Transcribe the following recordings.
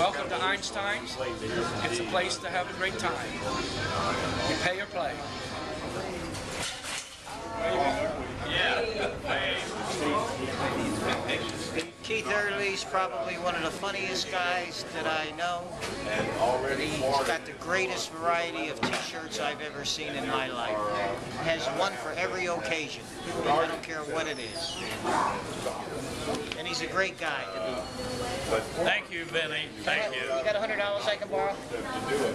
Welcome to Einstein's. It's a place to have a great time. You pay or play. Keith Eardley's probably one of the funniest guys that I know. He's got the greatest variety of t-shirts I've ever seen in my life. Has one for every occasion. I don't care what it is. And he's a great guy. Thank you, Benny. Thank you. You got $100 I can borrow?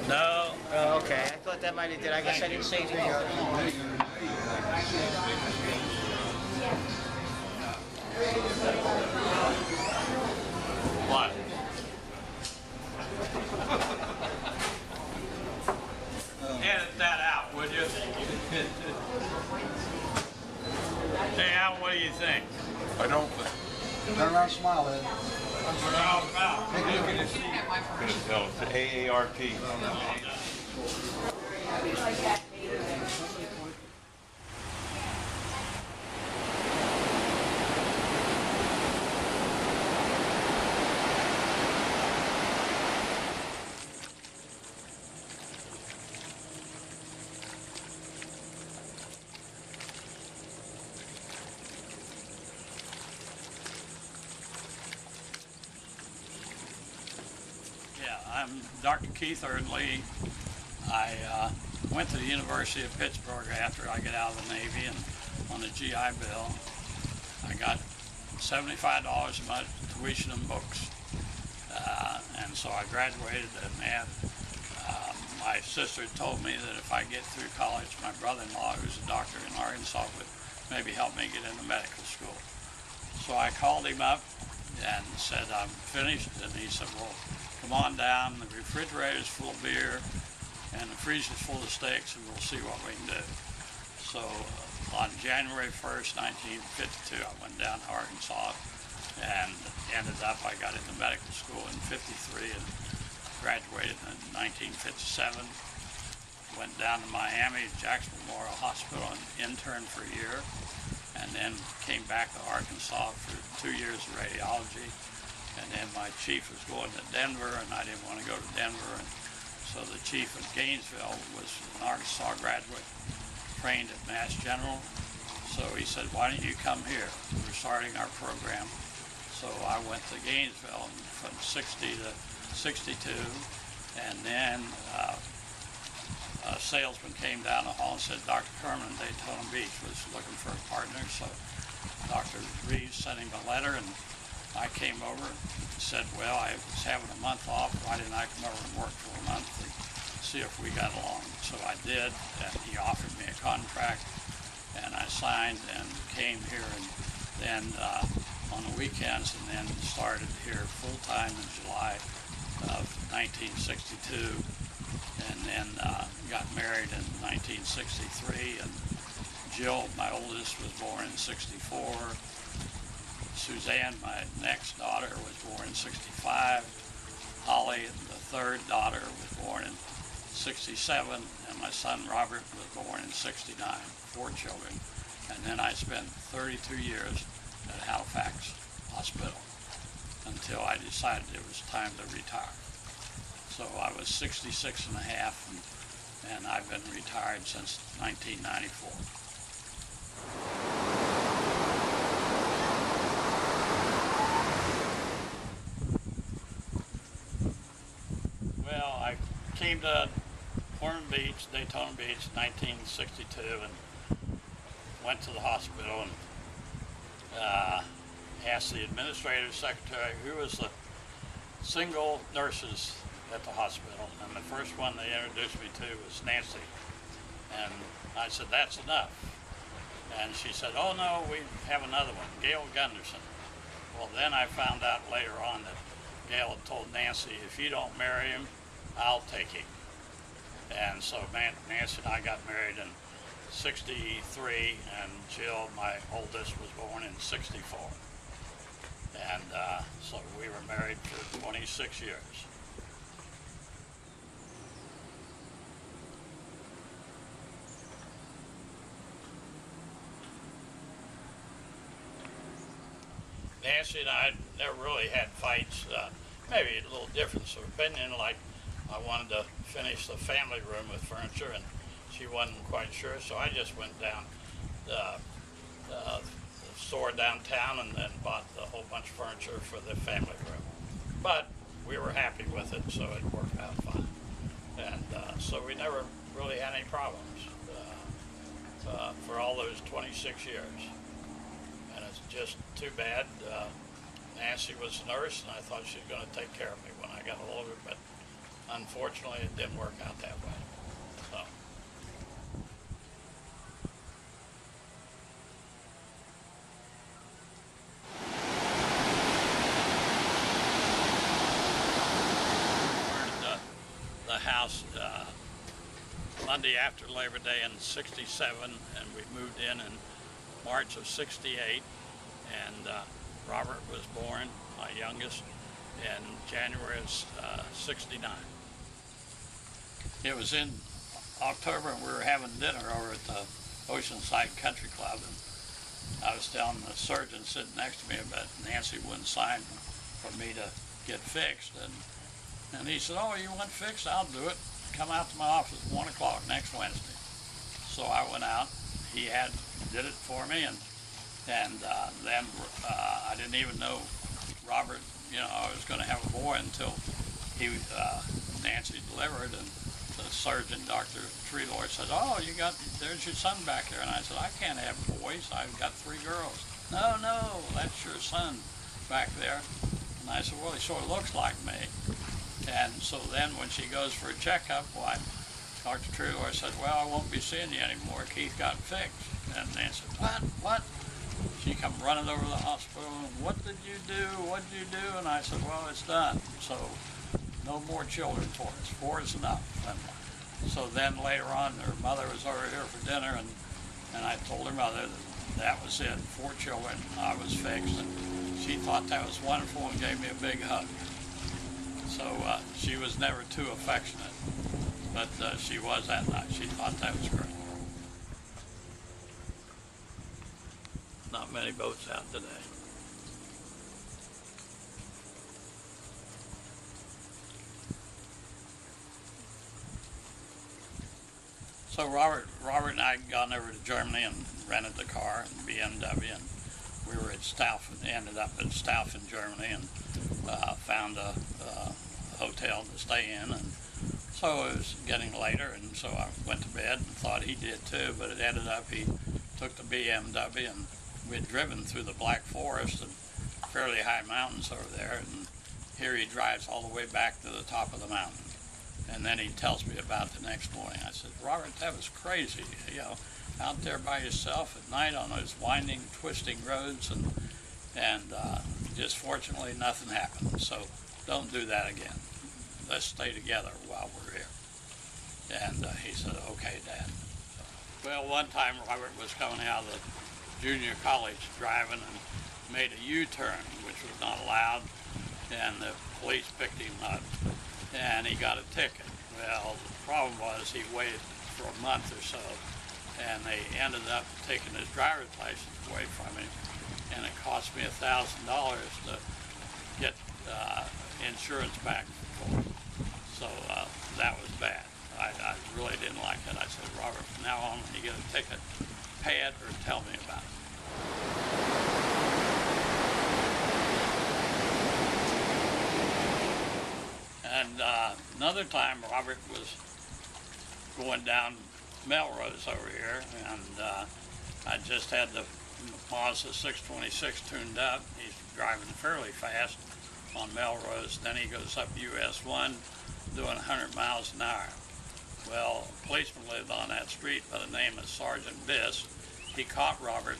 No. Oh, okay. I thought that might have did. I guess I didn't say anything. What? Edit that out, would you? Hey, Al, what do you think? I don't think. Turn around and smile, Ed. That's what they're all about. It's AARP. Yeah, I'm Dr. Keith Eardley. I went to the University of Pittsburgh after I got out of the Navy and on the GI Bill. I got $75 a month tuition and books. And so I graduated and my sister told me that if I get through college, my brother-in-law, who's a doctor in Arkansas, would maybe help me get into medical school. So I called him up and said, I'm finished. And he said, well, come on down. The refrigerator's full of beer and the freezer's full of steaks, and we'll see what we can do. So on January 1st, 1952, I went down to Arkansas and ended up, I got into medical school in 53 and graduated in 1957. Went down to Miami, Jackson Memorial Hospital, and interned for a year, and then came back to Arkansas for 2 years of radiology. And then my chief was going to Denver, and I didn't want to go to Denver, and so the chief of Gainesville was an Arkansas graduate, trained at Mass General. So he said, why don't you come here? We're starting our program. So I went to Gainesville from 60 to 62, and then a salesman came down the hall and said, Dr. Kerman in Daytona Beach was looking for a partner. So Dr. Reeves sent him a letter, and I came over and said, well, I was having a month off. Why didn't I come over and work for a month and see if we got along? So I did, and he offered me a contract, and I signed and came here, and then on the weekends, and then started here full-time in July of 1962, and then got married in 1963, and Jill, my oldest, was born in 64. Suzanne, my next daughter, was born in 65. Holly, the third daughter, was born in 67, and my son Robert was born in 69, 4 children. And then I spent 32 years at Halifax Hospital until I decided it was time to retire. So I was 66 and a half, and I've been retired since 1994. Well, I came to Daytona Beach, 1962, and went to the hospital and asked the administrative secretary who was the single nurses at the hospital, and the first one they introduced me to was Nancy. And I said, that's enough. And she said, oh no, we have another one, Gail Gunderson. Well, then I found out later on that Gail had told Nancy, if you don't marry him, I'll take him. And so Nancy and I got married in 63, and Jill, my oldest, was born in 64. And so we were married for 26 years. Nancy and I never really had fights. maybe a little difference of opinion, like I wanted to finish the family room with furniture, and she wasn't quite sure, so I just went down the store downtown and bought a whole bunch of furniture for the family room. But we were happy with it, so it worked out fine. And so we never really had any problems for all those 26 years. And it's just too bad. Nancy was a nurse, and I thought she was going to take care of me when I got older, but unfortunately it didn't work out that way. So. The house Monday after Labor Day in '67, and we moved in March of '68, and Robert was born, my youngest, in January of '69. It was in October, and we were having dinner over at the Oceanside Country Club, and I was telling the surgeon sitting next to me about Nancy wouldn't sign for me to get fixed, and he said, "Oh, you want fixed? I'll do it. Come out to my office at 1 o'clock next Wednesday." So I went out. He did it for me, and then I didn't even know Robert, I was going to have a boy until Nancy delivered, and the surgeon, Dr. Treelor, said, "Oh, there's your son back there." And I said, "I can't have boys. I've got 3 girls." No, that's your son back there." And I said, "Well, he sort of looks like me." And so then when she goes for a checkup, Dr. Treelor said, "Well, I won't be seeing you anymore. Keith got fixed." And Nancy said, What? She come running over to the hospital, and "What did you do? What did you do?" And I said, "Well, it's done. So no more children for us. 4 is enough." And so then later on, her mother was over here for dinner, and I told her mother that was it, 4 children, I was fixed. And she thought that was wonderful and gave me a big hug. So she was never too affectionate, but she was that night. She thought that was great. Not many boats out today. So Robert and I had gone over to Germany and rented the car and BMW, and we were at Staufen, ended up at Staufen, Germany, and found a hotel to stay in. And so it was getting later, and so I went to bed and thought he did too, but it ended up he took the BMW, and we'd driven through the Black Forest and fairly high mountains over there, and here he drives all the way back to the top of the mountain. And then he tells me about the next morning. I said, "Robert, that was crazy, out there by yourself at night on those winding, twisting roads, and just fortunately nothing happened. So don't do that again. Let's stay together while we're here." And he said, "Okay, Dad." Well, one time Robert was coming out of the junior college driving and made a U-turn, which was not allowed, and the police picked him up, and he got a ticket. Well, the problem was he waited for a month or so, and they ended up taking his driver's license away from him, and it cost me $1,000 to get insurance back for him. So that was bad. I really didn't like it. I said, "Robert, from now on, when you get a ticket, pay it or tell me about it." And another time, Robert was going down Melrose over here, and I just had the Mazda 626 tuned up. He's driving fairly fast on Melrose. Then he goes up US 1 doing 100 miles an hour. Well, a policeman lived on that street by the name of Sergeant Biss. He caught Robert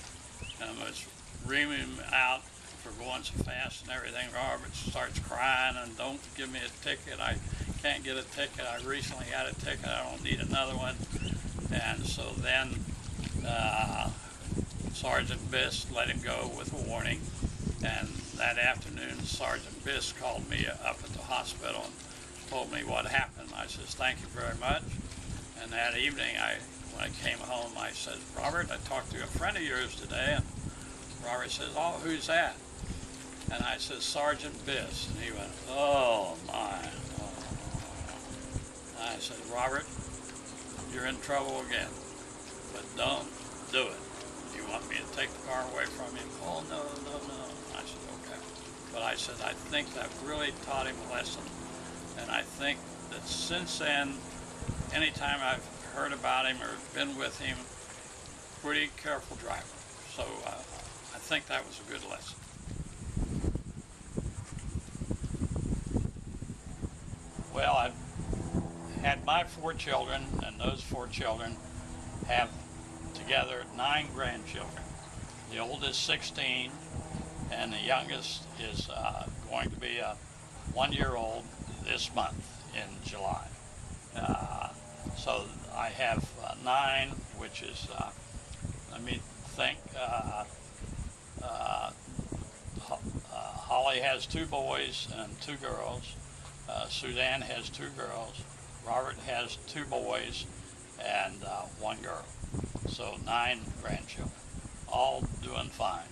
and was reaming him out for going so fast and everything. Robert starts crying and, "Don't give me a ticket. I can't get a ticket. I recently had a ticket. I don't need another one." And so then Sergeant Biss let him go with a warning. And that afternoon, Sergeant Biss called me up at the hospital and told me what happened. I says, "Thank you very much." And that evening, when I came home, I said, "Robert, I talked to a friend of yours today." And Robert says, "Oh, who's that?" And I said, Sergeant Biss. And he went, oh my. And I said, Robert, you're in trouble again, but don't do it. You want me to take the car away from him? Oh, no, no, no. I said, okay. But I said, I think that really taught him a lesson. And I think that since then, anytime I've heard about him or been with him, pretty careful driver. So I think that was a good lesson. Well, I've had my 4 children, and those 4 children have together 9 grandchildren. The oldest 16, and the youngest is going to be a 1-year-old this month in July. So I have 9, which is, let me think, Holly has 2 boys and 2 girls. Suzanne has 2 girls. Robert has 2 boys and 1 girl. So 9 grandchildren, all doing fine.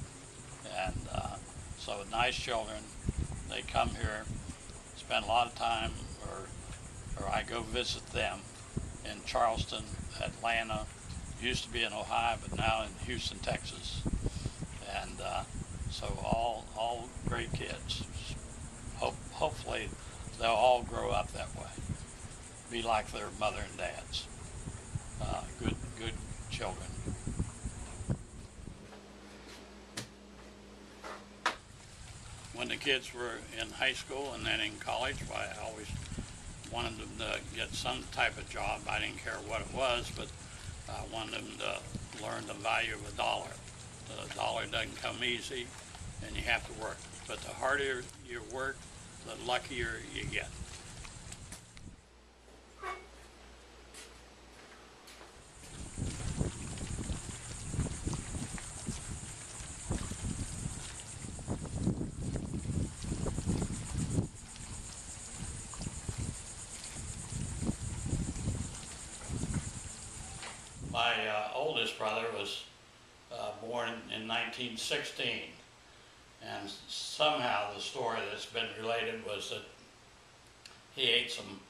And so nice children. They come here, spend a lot of time, or I go visit them in Charleston, Atlanta, used to be in Ohio, but now in Houston, Texas. And so all great kids. Hopefully they'll all grow up that way, be like their mother and dads. Good children. When the kids were in high school and then in college, I always wanted them to get some type of job. I didn't care what it was, but I wanted them to learn the value of a dollar. The dollar doesn't come easy, and you have to work. But the harder you work, the luckier you get. My oldest brother was born in 1916, and somehow the story that's been related was that he ate some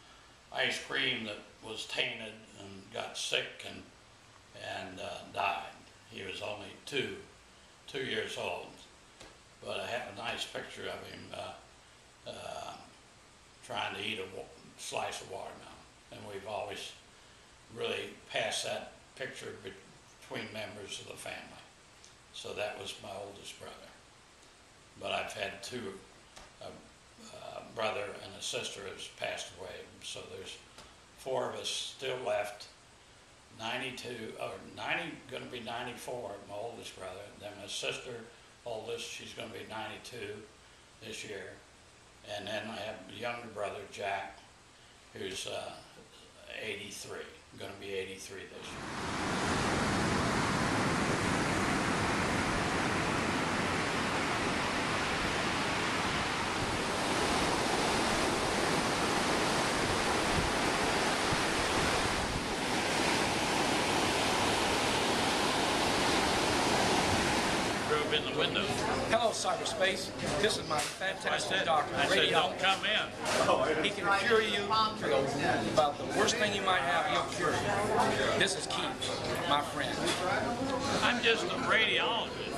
ice cream that was tainted and got sick and died. He was only two years old, but I have a nice picture of him trying to eat a slice of watermelon, and we've always really passed that picture between members of the family. So that was my oldest brother. But I've had 2, a brother and a sister has passed away. So there's 4 of us still left. 92, or 90, going to be 94, my oldest brother. Then my sister, oldest, she's going to be 92 this year. And then I have a younger brother, Jack, who's 83, going to be 83 this year. In the window. Hello, cyberspace. This is my fantastic doctor, I said, radiologist. don't come in. He can cure you about the worst thing you might have. He'll cure you. This is Keith, my friend. I'm just a radiologist.